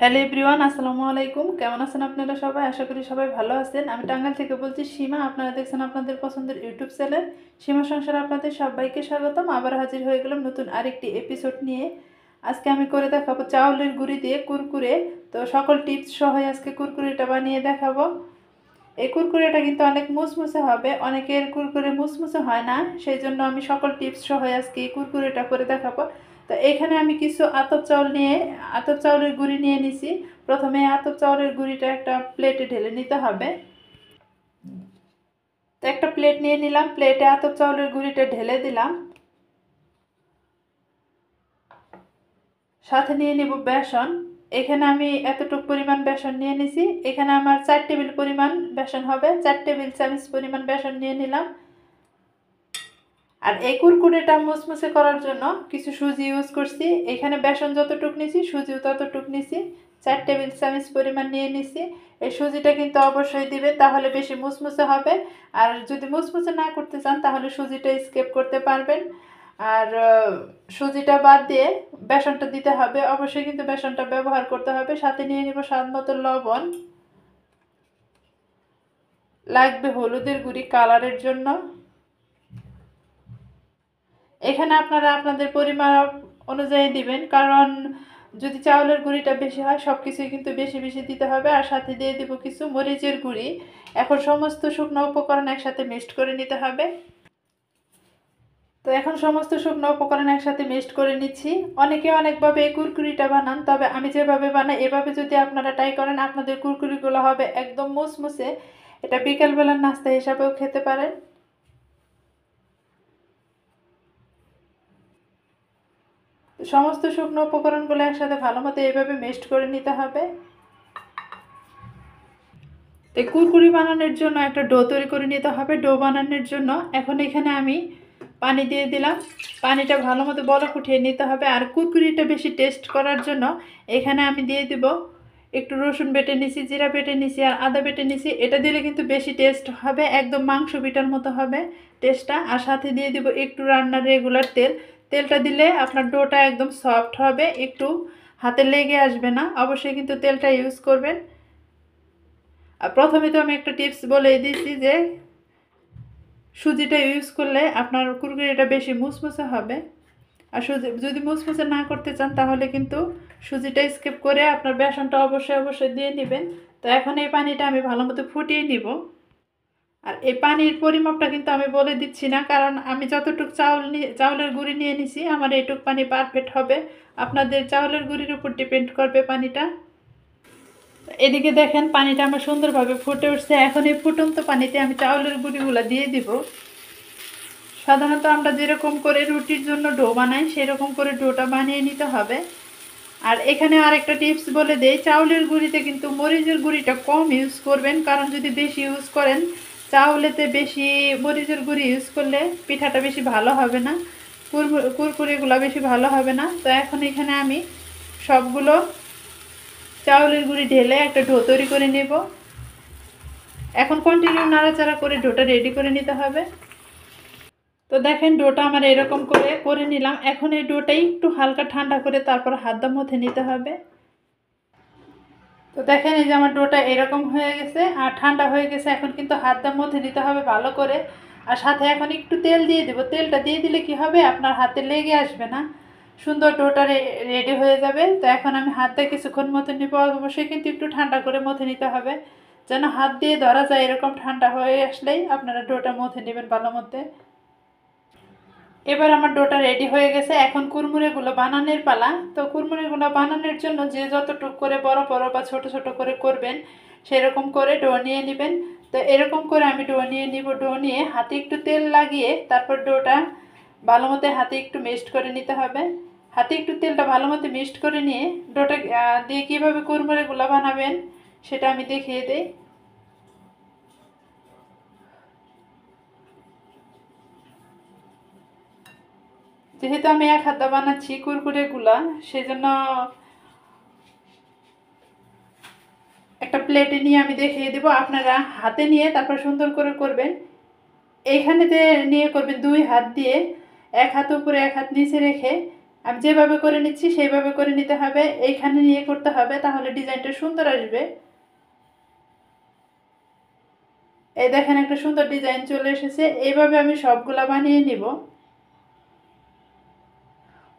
Hello everyone, আসসালামু আলাইকুম। কেমন আছেন আপনারা সবাই? আশা করি সবাই ভালো আছেন। আমি টাঙ্গাইল থেকে বলছি সীমা। আপনারা দেখছেন আপনাদের পছন্দের ইউটিউব চ্যানেল সীমা সংসারে আপনাদের সবাইকে স্বাগতম। আবার হাজির হয়ে গেলাম নতুন আরেকটি এপিসোড নিয়ে। আজকে আমি করে দেখাবো চাউলের গুঁড়ি দিয়ে কুরকুরে। তো সকল টিপস সহ আজকে কুরকুরেটা বানিয়ে দেখাবো। এই কুরকুরেটা কিন্তু অনেক মুসমুসে হবে, অনেকের কুরকুরে মুসমুসে হয় না, সেই জন্য আমি সকল টিপস সহ আজকে এই কুরকুরেটা করে দেখাবো। তো এখানে আমি কিছু আতপ চাউলের গুঁড়ি নিয়ে নিছি। প্রথমে আতপ চাউলের গুঁড়িটা একটা প্লেটে ঢেলে নিতে হবে। তো একটা প্লেট নিয়ে নিলাম, প্লেটে আতপ চাউলের গুঁড়িটা ঢেলে দিলাম। সাথে নিয়ে নেব বেসন। এখানে আমি এতটুকু পরিমাণ বেসন নিয়ে নিছি। এখানে আমার 4 টেবিল পরিমাণ বেসন হবে, 4 টেবিল চামচ পরিমাণ বেসন নিয়ে নিলাম। আর এই কুরকুরেটা মুসমুসে করার জন্য কিছু সুজি ইউজ করছি। এখানে বেসন যতটুক নিছি সুজিও ততটুক নিছি, 4 টেবিল চামচ পরিমাণ নিয়ে নিছি। এই সুজিটা কিন্তু অবশ্যই দিবেন, তাহলে বেশি মুসমুসে হবে। আর যদি মুসমুসে না করতে চান তাহলে সুজিটা স্কিপ করতে পারবেন। আর সুজিটা বাদ দিয়ে বেসনটা দিতে হবে, অবশ্যই কিন্তু বেসনটা ব্যবহার করতে হবে। সাথে নিয়ে নিব স্বাদ মতো লবণ, লাগবে হলুদের গুঁড়ি কালারের জন্য। এখানে আপনারা আপনাদের পরিমাণ অনুযায়ী দিবেন, কারণ যদি চাউলের গুঁড়িটা বেশি হয় সব কিছুই কিন্তু বেশি বেশি দিতে হবে। আর সাথে দিয়ে দেবো কিছু মরিচের গুঁড়ি। এখন সমস্ত শুকনো উপকরণ একসাথে মিক্সড করে নিতে হবে। তো এখন সমস্ত শুকনো উপকরণ একসাথে মিক্সড করে নিচ্ছি। অনেকে অনেকভাবে এই কুরকুরিটা বানান, তবে আমি যেভাবে বানাই এভাবে যদি আপনারা ট্রাই করেন আপনাদের কুরকুরিগুলো হবে একদম মুসমুসে। এটা বিকেলবেলার নাস্তা হিসাবেও খেতে পারেন। সমস্ত শুকনো উপকরণগুলো একসাথে ভালো মতো এইভাবে মিক্সড করে নিতে হবে। তো কুরকুরি বানানোর জন্য একটা ডো তৈরি করে নিতে হবে। ডো বানানোর জন্য এখন এখানে আমি পানি দিয়ে দিলাম। পানিটা ভালো মতো বরফ উঠিয়ে নিতে হবে। আর কুরকুরিটা বেশি টেস্ট করার জন্য এখানে আমি দিয়ে দিব একটু রসুন বেটে নিছি, জিরা বেটে নিছি আর আদা বেটে নিছি। এটা দিলে কিন্তু বেশি টেস্ট হবে, একদম মাংস বিটার মতো হবে টেস্টটা। আর সাথে দিয়ে দিব একটু রান্নার রেগুলার তেল। তেলটা দিলে আপনার ডোটা একদম সফট হবে, একটু হাতে লেগে আসবে না। অবশ্যই কিন্তু তেলটা ইউজ করবেন। আর প্রথমে তো আমি একটা টিপস বলে দিয়েছি যে সুজিটা ইউজ করলে আপনার কুরকুরিটা বেশি মুসমুসে হবে। আর সুজি যদি মুসমুসে না করতে চান তাহলে কিন্তু সুজিটা স্কিপ করে আপনার বেসনটা অবশ্যই অবশ্যই দিয়ে নেবেন। তো এখন এই পানিটা আমি ভালো মতো ফুটিয়ে নিব। আর এই পানির পরিমাপটা কিন্তু আমি বলে দিচ্ছি না, কারণ আমি যতটুকু চাউলের গুঁড়ি নিয়ে নিছি আমার এইটুক পানি পারফেক্ট হবে। আপনাদের চাউলের গুঁড়ির উপর ডিপেন্ড করবে পানিটা। এদিকে দেখেন পানিটা আমার সুন্দরভাবে ফুটে উঠছে। এখন এই ফুটন্ত পানিতে আমি চাউলের গুঁড়িগুলো দিয়ে দিব। সাধারণত আমরা যেরকম করে রুটির জন্য ডো বানাই সেরকম করে ডোটা বানিয়ে নিতে হবে। আর এখানে আরেকটা টিপস বলে দেই, চাউলের গুঁড়িতে কিন্তু মরিচের গুঁড়িটা কম ইউজ করবেন, কারণ যদি বেশি ইউজ করেন চাউলেতে বেশি মরিচের গুঁড়ি ইউজ করলে পিঠাটা বেশি ভালো হবে না, কুরকুরিগুলো বেশি ভালো হবে না। তো এখন এখানে আমি সবগুলো চাউলের গুঁড়ি ঢেলে একটা ডো তৈরি করে নেব। এখন কন্টিনিউ নাড়াচাড়া করে ডোটা রেডি করে নিতে হবে। তো দেখেন ডোটা আমার এরকম করে করে নিলাম। এখন এই ডোটা একটু হালকা ঠান্ডা করে তারপর হাত দা মথে নিতে হবে। তো দেখেন এই যে আমার ডোটা এরকম হয়ে গেছে আর ঠান্ডা হয়ে গেছে। এখন কিন্তু হাত দা মথে নিতে হবে ভালো করে। আর সাথে এখন একটু তেল দিয়ে দেবো। তেলটা দিয়ে দিলে কি হবে, আপনার হাতে লেগে আসবে না, সুন্দর ডোটা রেডি হয়ে যাবে। তো এখন আমি হাত দিয়ে কিছুক্ষণ মতো নিব। অবশ্যই কিন্তু একটু ঠান্ডা করে মথে নিতে হবে, যেন হাত দিয়ে ধরা যায়। এরকম ঠান্ডা হয়ে আসলেই আপনারা ডোটা মথে নেবেন ভালো মতে। এবার আমার ডোটা রেডি হয়ে গেছে। এখন কুরমুরেগুলো বানানোর পালা। তো কুরমুরেগুলো বানানোর জন্য যে যতটুক করে বড় বড় বা ছোট ছোট করে করবেন সেরকম করে ডো নিয়ে নেবেন। তো এরকম করে আমি ডো নিয়ে নিব। ডো নিয়ে হাতে একটু তেল লাগিয়ে তারপর ডোটা ভালো মতো হাতে একটু মিক্সড করে নিতে হবে। হাতে একটু তেলটা ভালো মতো মিক্সড করে নিয়ে ডোটা দিয়ে কীভাবে কুরমুরেগুলো বানাবেন সেটা আমি দেখিয়ে দিই। যেহেতু আমি এক হাতে বানাচ্ছি কুরকুরেগুলা, সেজন্য একটা প্লেটে নিয়ে আমি দেখিয়ে দেবো। আপনারা হাতে নিয়ে তারপর সুন্দর করে করবেন। এইখানেতে নিয়ে করবেন দুই হাত দিয়ে, এক হাত উপরে এক হাত নিচে রেখে আমি যেভাবে করে নিচ্ছি সেইভাবে করে নিতে হবে, এইখানে নিয়ে করতে হবে, তাহলে ডিজাইনটা সুন্দর আসবে। এই দেখেন একটা সুন্দর ডিজাইন চলে এসেছে। এইভাবে আমি সবগুলা বানিয়ে নিব।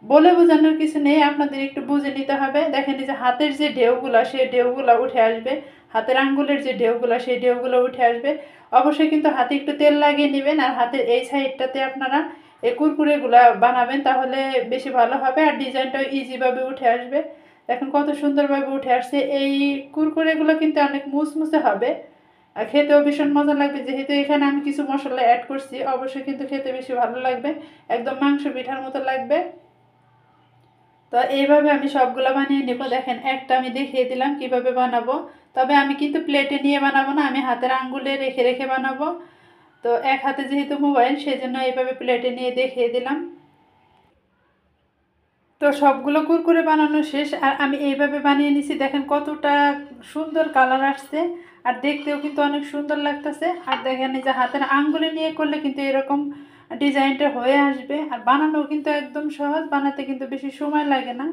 বলে বোঝানোর কিছু নেই, আপনাদের একটু বুঝে নিতে হবে। দেখেন এই যে হাতের যে ঢেউগুলা সেই ঢেউগুলা উঠে আসবে, হাতের আঙ্গুলের যে ঢেউগুলা সেই ঢেউগুলো উঠে আসবে। অবশ্যই কিন্তু হাতে একটু তেল লাগিয়ে নেবেন, আর হাতের এই সাইডটাতে আপনারা এই কুরকুরেগুলা বানাবেন, তাহলে বেশি ভালো হবে আর ডিজাইনটাও ইজিভাবে উঠে আসবে। দেখেন কত সুন্দরভাবে উঠে আসছে। এই কুরকুরেগুলো কিন্তু অনেক মুসমুসে হবে আর খেতেও ভীষণ মজা লাগবে। যেহেতু এখানে আমি কিছু মশলা অ্যাড করছি, অবশ্যই কিন্তু খেতে বেশি ভালো লাগবে, একদম মাংস পিঠার মতো লাগবে। তো এইভাবে আমি সবগুলো বানিয়ে নেব। দেখেন একটা আমি দেখিয়ে দিলাম কিভাবে বানাবো, তবে আমি কিন্তু প্লেটে নিয়ে বানাবো না, আমি হাতের আঙ্গুলে রেখে রেখে বানাবো। তো এক হাতে যেহেতু মোবাইল, সেজন্য এইভাবে প্লেটে নিয়ে দেখিয়ে দিলাম। তো সবগুলো কুরকুরে বানানো শেষ, আর আমি এইভাবে বানিয়ে নিছি। দেখেন কতটা সুন্দর কালার আসছে, আর দেখতেও কিন্তু অনেক সুন্দর লাগতেছে। আর দেখেন এই যে হাতের আঙ্গুলে নিয়ে করলে কিন্তু এরকম ডিজাইনটা হয়ে আসবে, আর বানানো কিন্তু একদম সহজ, বানাতে কিন্তু বেশি সময় লাগে না।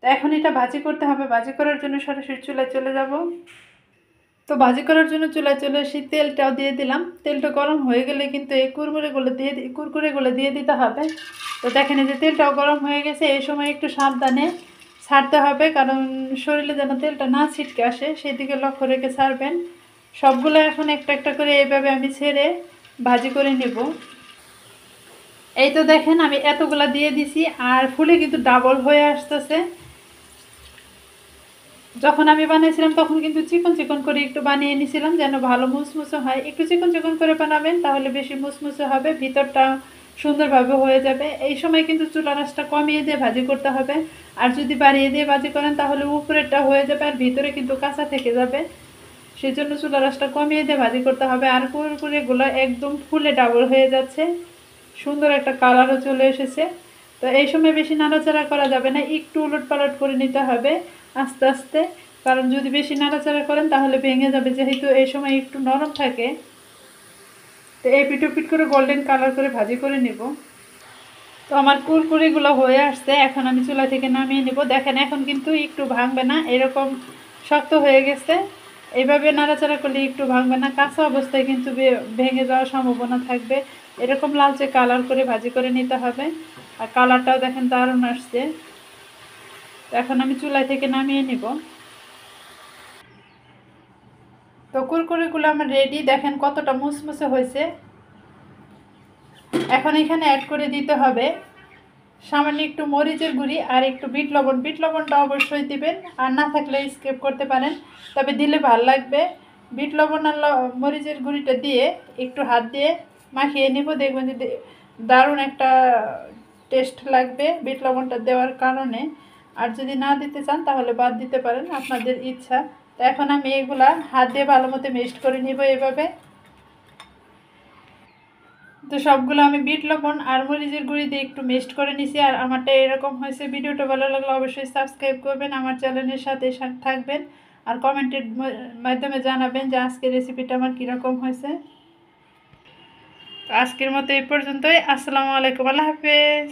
তো এখন এটা ভাজি করতে হবে। ভাজি করার জন্য সরাসরি চুলায় চলে যাব। তো ভাজি করার জন্য চুলায় চলে এসে তেলটাও দিয়ে দিলাম। তেলটা গরম হয়ে গেলে কিন্তু এই কুরকুরেগুলো দিয়ে দিতে হবে। তো দেখেন এই যে তেলটাও গরম হয়ে গেছে। এই সময় একটু সাবধানে ছাড়তে হবে, কারণ শরীরে যেন তেলটা না ছিটকে আসে, সেই দিকে লক্ষ্য রেখে ছাড়বেন। সবগুলো এখন একটা একটা করে এইভাবে আমি ছেড়ে ভাজি করে নেব। এই তো দেখেন আমি এতগুলা দিয়ে দিছি, আর ফুলে কিন্তু ডাবল হয়ে আসতেছে। যখন আমি বানিয়েছিলাম তখন কিন্তু চিকন চিকন করে একটু বানিয়ে নিয়েছিলাম, যেন ভালো মুসমুসে হয়। একটু চিকন চিকন করে বানাবেন, তাহলে বেশি মুসমুসে হবে, ভিতরটা সুন্দরভাবে হয়ে যাবে। এই সময় কিন্তু চুলার আঁচটা কমিয়ে দিয়ে ভাজি করতে হবে, আর যদি বাড়িয়ে দিয়ে ভাজি করেন তাহলে উপরেরটা হয়ে যাবে আর ভিতরে কিন্তু কাঁচা থেকে যাবে। সেই জন্য চুলার আঁচটা কমিয়ে দিয়ে ভাজি করতে হবে। আর কুরকুরেগুলো একদম ফুলে ডাবল হয়ে যাচ্ছে, সুন্দর একটা কালারও চলে এসেছে। তো এই সময় বেশি নাড়াচাড়া করা যাবে না, একটু উলট পালট করে নিতে হবে আস্তে আস্তে, কারণ যদি বেশি নাড়াচাড়া করেন তাহলে ভেঙে যাবে, যেহেতু এই সময় একটু নরম থাকে। তো এই পিঠো পিঠ করে গোল্ডেন কালার করে ভাজি করে নিব। তো আমার কুরকুরিগুলো হয়ে আসছে, এখন আমি চুলা থেকে নামিয়ে নিব। দেখেন এখন কিন্তু একটু ভাঙবে না, এরকম শক্ত হয়ে গেছে। এইভাবে নাড়াচাড়া করলে একটু ভাঙবে না, কাঁচা অবস্থায় কিন্তু ভেঙে যাওয়ার সম্ভাবনা থাকবে। এরকম লালচে কালার করে ভাজি করে নিতে হবে, আর কালারটাও দেখেন দারুণ আসছে। এখন আমি চুলা থেকে নামিয়ে নিব। তো কুরকুরিগুলো আমার রেডি, দেখেন কতটা মুসমুসে হয়েছে। এখন এখানে অ্যাড করে দিতে হবে সামান্য একটু মরিচের গুঁড়ি আর একটু বিট লবণ। বিট লবণটা অবশ্যই দিবেন, আর না থাকলে স্কিপ করতে পারেন, তবে দিলে ভালো লাগবে। বিট লবণ আর মরিচের গুঁড়িটা দিয়ে একটু হাত দিয়ে মাখিয়ে নেব, দেখবেন যে দারুণ একটা টেস্ট লাগবে বিট লবণটা দেওয়ার কারণে। আর যদি না দিতে চান তাহলে বাদ দিতে পারেন, আপনাদের ইচ্ছা। তো এখন আমি এগুলা হাত দিয়ে ভালো মতো মিক্সড করে নিব এভাবে। তো সবগুলো আমি বিট লবণ আর মরিচের গুঁড়ি দিয়ে একটু মিক্সড করে নিছি, আর আমারটা এরকম হয়েছে। ভিডিওটা ভালো লাগলে অবশ্যই সাবস্ক্রাইব করবেন, আমার চ্যানেলের সাথে থাকবেন, আর কমেন্টের মাধ্যমে জানাবেন যে আজকের রেসিপিটা আমার কীরকম হয়েছে। তো আজকের মতো এই পর্যন্তই। আসসালামু আলাইকুম, আল্লাহ হাফেজ।